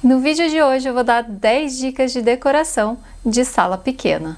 No vídeo de hoje eu vou dar 10 dicas de decoração de sala pequena.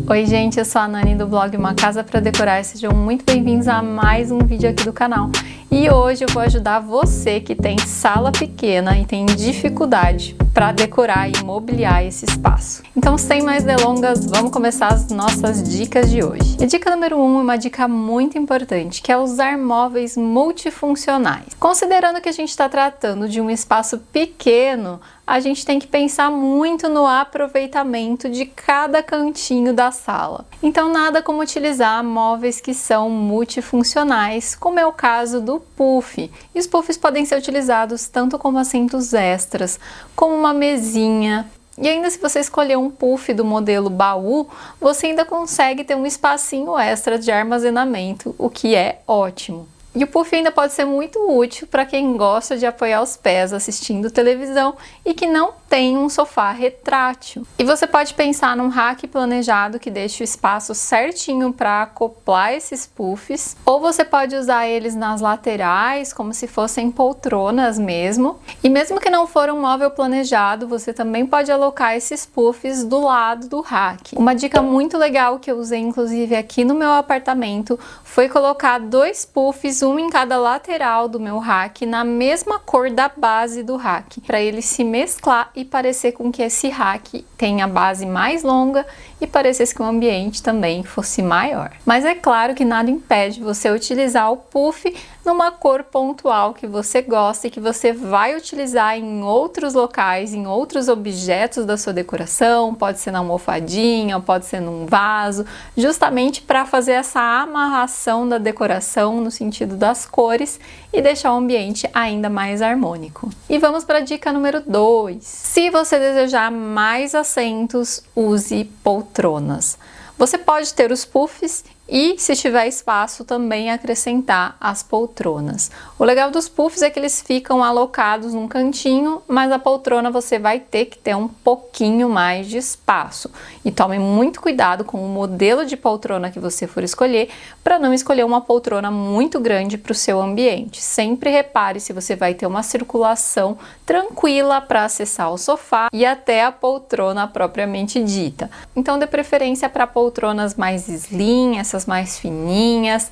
Oi gente, eu sou a Nani do blog Uma Casa para Decorar, sejam muito bem-vindos a mais um vídeo aqui do canal. E hoje eu vou ajudar você que tem sala pequena e tem dificuldade para decorar e mobiliar esse espaço. Então, sem mais delongas, vamos começar as nossas dicas de hoje. A dica número 1 é uma dica muito importante, que é usar móveis multifuncionais. Considerando que a gente está tratando de um espaço pequeno, a gente tem que pensar muito no aproveitamento de cada cantinho da sala. Então, nada como utilizar móveis que são multifuncionais, como é o caso do puff. E os puffs podem ser utilizados tanto como assentos extras, como uma mesinha. E ainda se você escolher um puff do modelo baú, você ainda consegue ter um espacinho extra de armazenamento, o que é ótimo. E o puff ainda pode ser muito útil para quem gosta de apoiar os pés assistindo televisão e que não tem um sofá retrátil. E você pode pensar num rack planejado que deixe o espaço certinho para acoplar esses puffs, ou você pode usar eles nas laterais como se fossem poltronas mesmo. E mesmo que não for um móvel planejado, você também pode alocar esses puffs do lado do rack. Uma dica muito legal que eu usei inclusive aqui no meu apartamento foi colocar 2 puffs, um em cada lateral do meu rack, na mesma cor da base do rack, para ele se mesclar e parecer com que esse rack tenha a base mais longa e parecesse que o ambiente também fosse maior. Mas é claro que nada impede você utilizar o puff numa cor pontual que você gosta e que você vai utilizar em outros locais, em outros objetos da sua decoração, pode ser na almofadinha, pode ser num vaso, justamente para fazer essa amarração da decoração no sentido das cores e deixar o ambiente ainda mais harmônico. E vamos para a dica número 2. Se você desejar mais assentos, use poltronas. Você pode ter os puffs e, se tiver espaço, também acrescentar as poltronas. O legal dos puffs é que eles ficam alocados num cantinho, mas a poltrona você vai ter que ter um pouquinho mais de espaço. E tome muito cuidado com o modelo de poltrona que você for escolher, para não escolher uma poltrona muito grande para o seu ambiente. Sempre repare se você vai ter uma circulação tranquila para acessar o sofá e até a poltrona propriamente dita. Então, dê preferência para poltronas mais slim, essas mais fininhas,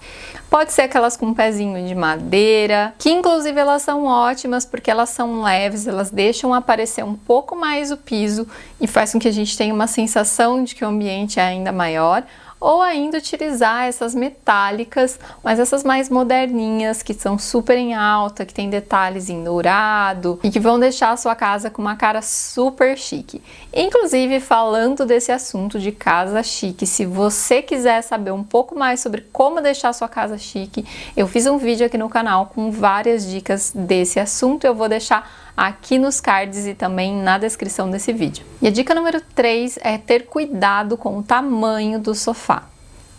pode ser aquelas com um pezinho de madeira, que inclusive elas são ótimas porque elas são leves, elas deixam aparecer um pouco mais o piso e faz com que a gente tenha uma sensação de que o ambiente é ainda maior. Ou ainda utilizar essas metálicas, mas essas mais moderninhas, que são super em alta, que tem detalhes em dourado e que vão deixar a sua casa com uma cara super chique. Inclusive, falando desse assunto de casa chique, se você quiser saber um pouco mais sobre como deixar a sua casa chique, eu fiz um vídeo aqui no canal com várias dicas desse assunto, eu vou deixar aqui nos cards e também na descrição desse vídeo. E a dica número 3 é ter cuidado com o tamanho do sofá.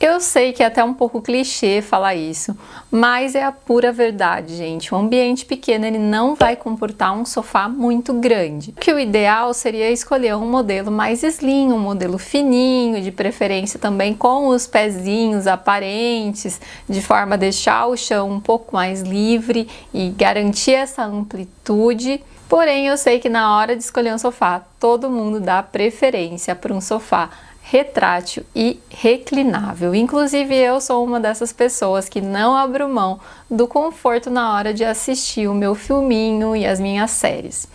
Eu sei que é até um pouco clichê falar isso, mas é a pura verdade, gente. Um ambiente pequeno ele não vai comportar um sofá muito grande. Que o ideal seria escolher um modelo mais slim, um modelo fininho, de preferência também com os pezinhos aparentes, de forma a deixar o chão um pouco mais livre e garantir essa amplitude. Porém, eu sei que na hora de escolher um sofá, todo mundo dá preferência para um sofá retrátil e reclinável. Inclusive, eu sou uma dessas pessoas que não abro mão do conforto na hora de assistir o meu filminho e as minhas séries.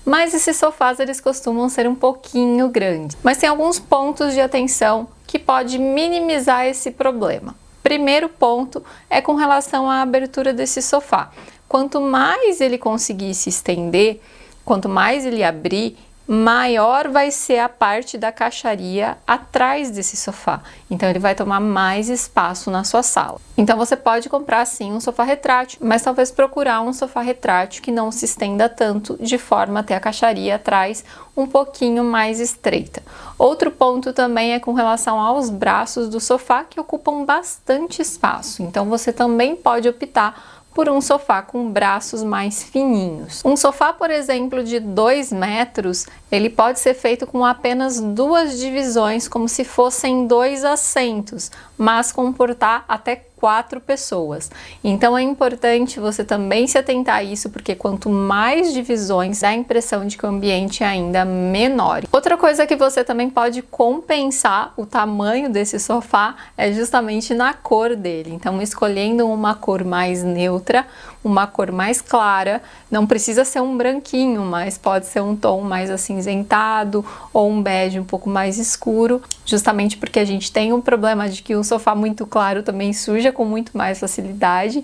Mas esses sofás, eles costumam ser um pouquinho grandes. Mas tem alguns pontos de atenção que pode minimizar esse problema. Primeiro ponto é com relação à abertura desse sofá. Quanto mais ele conseguir se estender, quanto mais ele abrir, maior vai ser a parte da caixaria atrás desse sofá. Então ele vai tomar mais espaço na sua sala. Então você pode comprar sim um sofá retrátil, mas talvez procurar um sofá retrátil que não se estenda tanto, de forma a ter a caixaria atrás um pouquinho mais estreita. Outro ponto também é com relação aos braços do sofá, que ocupam bastante espaço. Então você também pode optar por um sofá com braços mais fininhos. Um sofá, por exemplo, de 2 metros, ele pode ser feito com apenas 2 divisões, como se fossem 2 assentos, mas comportar até 4 pessoas. Então é importante você também se atentar a isso, porque quanto mais divisões, dá a impressão de que o ambiente é ainda menor. Outra coisa que você também pode compensar o tamanho desse sofá é justamente na cor dele. Então, escolhendo uma cor mais neutra, uma cor mais clara, não precisa ser um branquinho, mas pode ser um tom mais acinzentado ou um bege um pouco mais escuro, justamente porque a gente tem um problema de que um sofá muito claro também suja com muito mais facilidade.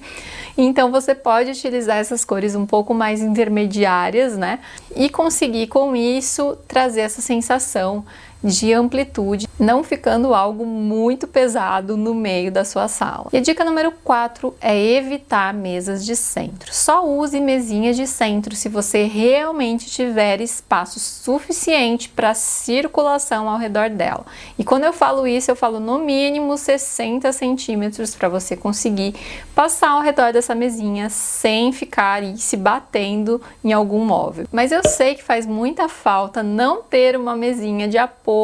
Então você pode utilizar essas cores um pouco mais intermediárias, né? E conseguir com isso trazer essa sensação de amplitude, não ficando algo muito pesado no meio da sua sala. E a dica número 4 é evitar mesas de centro. Só use mesinhas de centro se você realmente tiver espaço suficiente para circulação ao redor dela. E quando eu falo isso, eu falo no mínimo 60 centímetros para você conseguir passar ao redor dessa mesinha sem ficar aí se batendo em algum móvel. Mas eu sei que faz muita falta não ter uma mesinha de apoio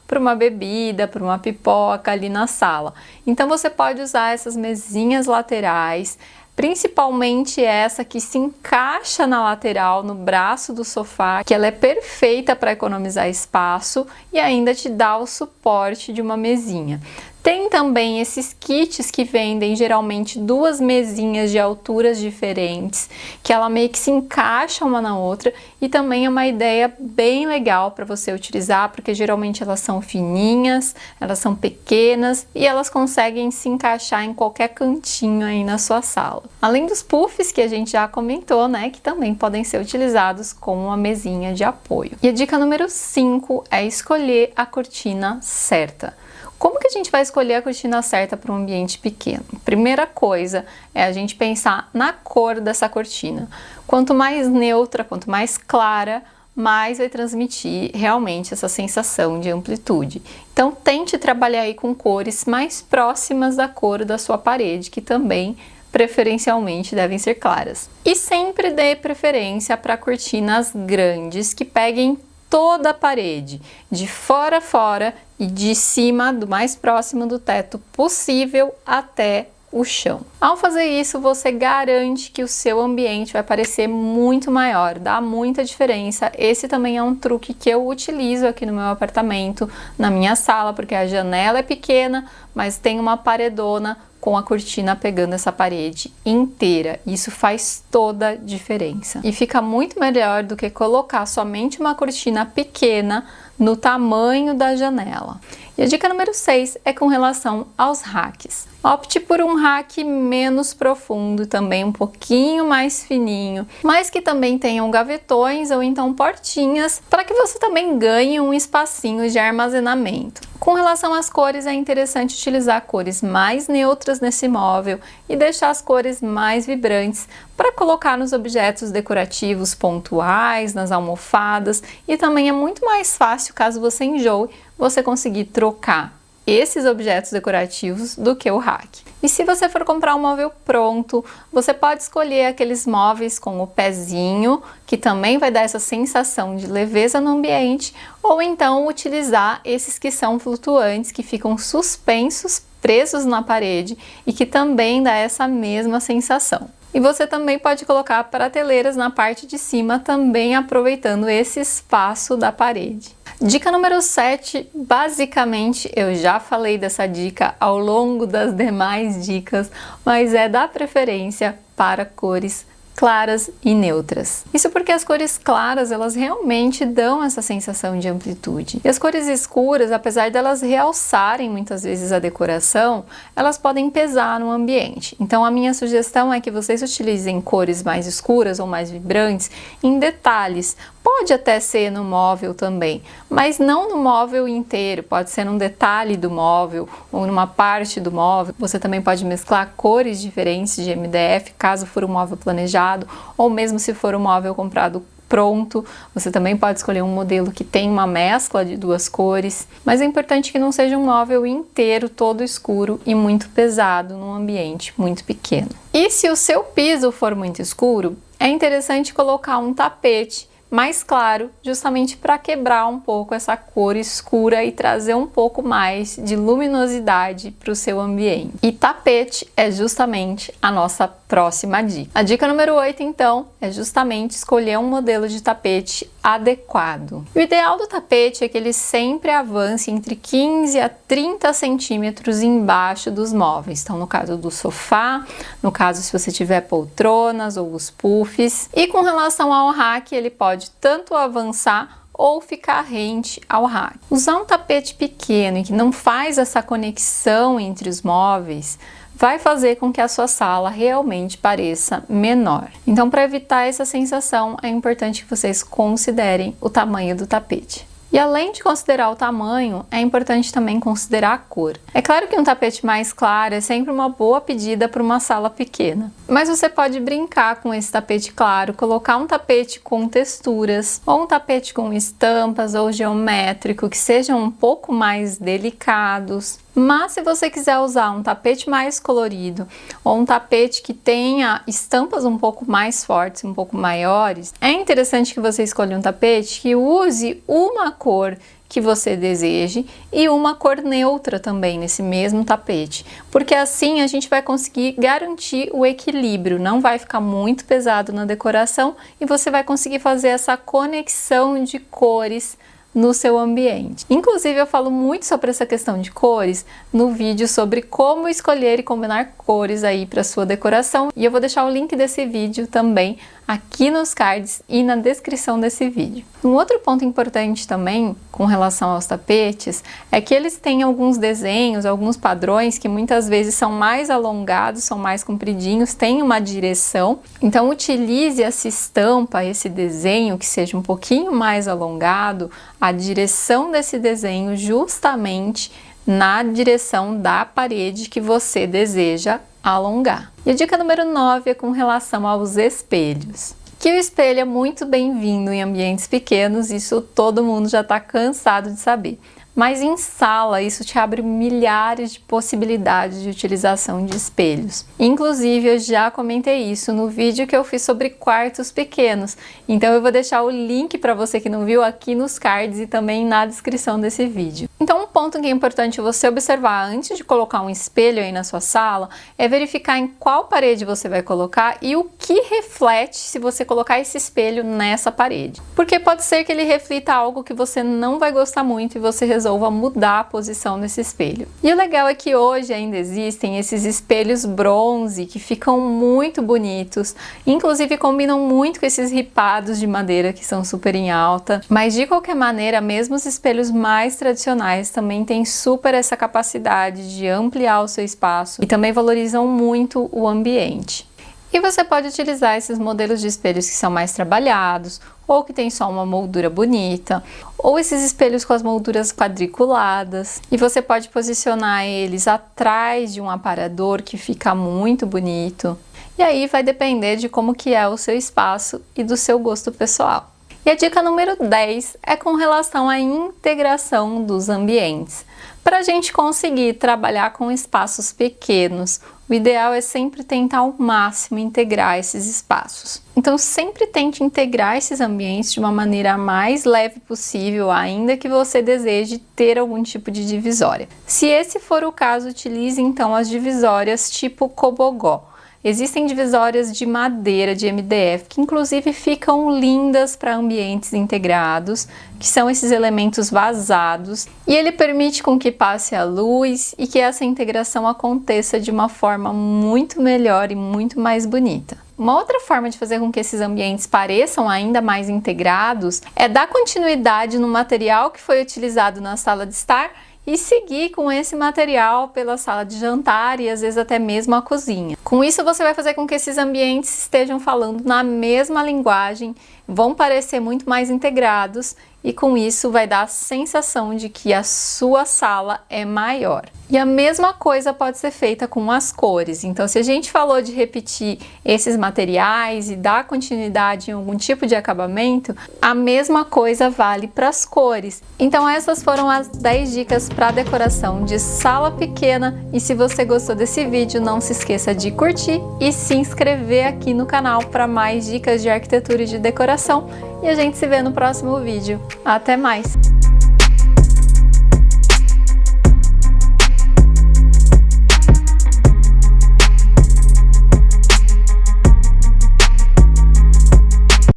para uma bebida, para uma pipoca ali na sala. Então você pode usar essas mesinhas laterais, principalmente essa que se encaixa na lateral, no braço do sofá, que ela é perfeita para economizar espaço e ainda te dá o suporte de uma mesinha. Tem também esses kits que vendem geralmente 2 mesinhas de alturas diferentes, que ela meio que se encaixa uma na outra, e também é uma ideia bem legal para você utilizar, porque geralmente elas são fininhas, elas são pequenas e elas conseguem se encaixar em qualquer cantinho aí na sua sala. Além dos puffs que a gente já comentou, né, que também podem ser utilizados como uma mesinha de apoio. E a dica número 5 é escolher a cortina certa. Como que a gente vai escolher a cortina certa para um ambiente pequeno? Primeira coisa é a gente pensar na cor dessa cortina. Quanto mais neutra, quanto mais clara, mais vai transmitir realmente essa sensação de amplitude. Então tente trabalhar aí com cores mais próximas da cor da sua parede, que também preferencialmente devem ser claras. E sempre dê preferência para cortinas grandes que peguem toda a parede, de fora a fora e de cima, do mais próximo do teto possível até o chão. Ao fazer isso, você garante que o seu ambiente vai parecer muito maior, dá muita diferença. Esse também é um truque que eu utilizo aqui no meu apartamento, na minha sala, porque a janela é pequena, mas tem uma paredona com a cortina pegando essa parede inteira. Isso faz toda a diferença. E fica muito melhor do que colocar somente uma cortina pequena no tamanho da janela. E a dica número 6 é com relação aos racks. Opte por um rack menos profundo, também um pouquinho mais fininho, mas que também tenham gavetões ou então portinhas, para que você também ganhe um espacinho de armazenamento. Com relação às cores, é interessante utilizar cores mais neutras nesse móvel e deixar as cores mais vibrantes para colocar nos objetos decorativos pontuais, nas almofadas, e também é muito mais fácil, caso você enjoe, você conseguir trocar esses objetos decorativos do que o rack. E se você for comprar um móvel pronto, você pode escolher aqueles móveis com o pezinho, que também vai dar essa sensação de leveza no ambiente, ou então utilizar esses que são flutuantes, que ficam suspensos, presos na parede e que também dá essa mesma sensação. E você também pode colocar prateleiras na parte de cima, também aproveitando esse espaço da parede. Dica número 7, basicamente eu já falei dessa dica ao longo das demais dicas, mas é dar preferência para cores claras e neutras. Isso porque as cores claras, elas realmente dão essa sensação de amplitude. E as cores escuras, apesar delas realçarem muitas vezes a decoração, elas podem pesar no ambiente. Então a minha sugestão é que vocês utilizem cores mais escuras ou mais vibrantes em detalhes. Pode até ser no móvel também, mas não no móvel inteiro, pode ser num detalhe do móvel ou numa parte do móvel. Você também pode mesclar cores diferentes de MDF, caso for um móvel planejado, ou mesmo se for um móvel comprado pronto, você também pode escolher um modelo que tem uma mescla de 2 cores, mas é importante que não seja um móvel inteiro todo escuro e muito pesado num ambiente muito pequeno. E se o seu piso for muito escuro, é interessante colocar um tapete mais claro, justamente para quebrar um pouco essa cor escura e trazer um pouco mais de luminosidade para o seu ambiente. E tapete é justamente a nossa próxima dica. A dica número 8, então, é justamente escolher um modelo de tapete adequado. O ideal do tapete é que ele sempre avance entre 15 a 30 centímetros embaixo dos móveis. Então, no caso do sofá, no caso se você tiver poltronas ou os puffs. E com relação ao rack, ele pode tanto avançar ou ficar rente ao rack. Usar um tapete pequeno e que não faz essa conexão entre os móveis vai fazer com que a sua sala realmente pareça menor. Então, para evitar essa sensação, é importante que vocês considerem o tamanho do tapete. E além de considerar o tamanho, é importante também considerar a cor. É claro que um tapete mais claro é sempre uma boa pedida para uma sala pequena, mas você pode brincar com esse tapete claro, colocar um tapete com texturas, ou um tapete com estampas ou geométrico, que sejam um pouco mais delicados. Mas se você quiser usar um tapete mais colorido ou um tapete que tenha estampas um pouco mais fortes, um pouco maiores, é interessante que você escolha um tapete que use uma cor que você deseje e uma cor neutra também nesse mesmo tapete, porque assim a gente vai conseguir garantir o equilíbrio, não vai ficar muito pesado na decoração e você vai conseguir fazer essa conexão de cores no seu ambiente. Inclusive, eu falo muito sobre essa questão de cores no vídeo sobre como escolher e combinar cores aí para sua decoração, e eu vou deixar o link desse vídeo também aqui nos cards e na descrição desse vídeo. Um outro ponto importante também com relação aos tapetes é que eles têm alguns desenhos, alguns padrões que muitas vezes são mais alongados, são mais compridinhos, têm uma direção. Então utilize essa estampa, esse desenho que seja um pouquinho mais alongado, a direção desse desenho justamente na direção da parede que você deseja alongar. E a dica número 9 é com relação aos espelhos. Que o espelho é muito bem-vindo em ambientes pequenos, isso todo mundo já está cansado de saber. Mas em sala, isso te abre milhares de possibilidades de utilização de espelhos. Inclusive, eu já comentei isso no vídeo que eu fiz sobre quartos pequenos. Então, eu vou deixar o link para você que não viu aqui nos cards e também na descrição desse vídeo. Então, um ponto que é importante você observar antes de colocar um espelho aí na sua sala é verificar em qual parede você vai colocar e o que reflete se você colocar esse espelho nessa parede. Porque pode ser que ele reflita algo que você não vai gostar muito e você resolva mudar a posição desse espelho. E o legal é que hoje ainda existem esses espelhos bronze que ficam muito bonitos, inclusive combinam muito com esses ripados de madeira que são super em alta, mas de qualquer maneira, mesmo os espelhos mais tradicionais também têm super essa capacidade de ampliar o seu espaço e também valorizam muito o ambiente. E você pode utilizar esses modelos de espelhos que são mais trabalhados, ou que tem só uma moldura bonita, ou esses espelhos com as molduras quadriculadas. E você pode posicionar eles atrás de um aparador que fica muito bonito. E aí vai depender de como que é o seu espaço e do seu gosto pessoal. E a dica número 10 é com relação à integração dos ambientes. Para a gente conseguir trabalhar com espaços pequenos, o ideal é sempre tentar ao máximo integrar esses espaços. Então sempre tente integrar esses ambientes de uma maneira mais leve possível, ainda que você deseje ter algum tipo de divisória. Se esse for o caso, utilize então as divisórias tipo Cobogó. Existem divisórias de madeira de MDF que inclusive ficam lindas para ambientes integrados, que são esses elementos vazados, e ele permite com que passe a luz e que essa integração aconteça de uma forma muito melhor e muito mais bonita. Uma outra forma de fazer com que esses ambientes pareçam ainda mais integrados é dar continuidade no material que foi utilizado na sala de estar e seguir com esse material pela sala de jantar e às vezes até mesmo a cozinha. Com isso você vai fazer com que esses ambientes estejam falando na mesma linguagem, vão parecer muito mais integrados e com isso vai dar a sensação de que a sua sala é maior. E a mesma coisa pode ser feita com as cores. Então, se a gente falou de repetir esses materiais e dar continuidade em algum tipo de acabamento, a mesma coisa vale para as cores. Então, essas foram as 10 dicas para decoração de sala pequena. E se você gostou desse vídeo, não se esqueça de curtir e se inscrever aqui no canal para mais dicas de arquitetura e de decoração. E a gente se vê no próximo vídeo. Até mais!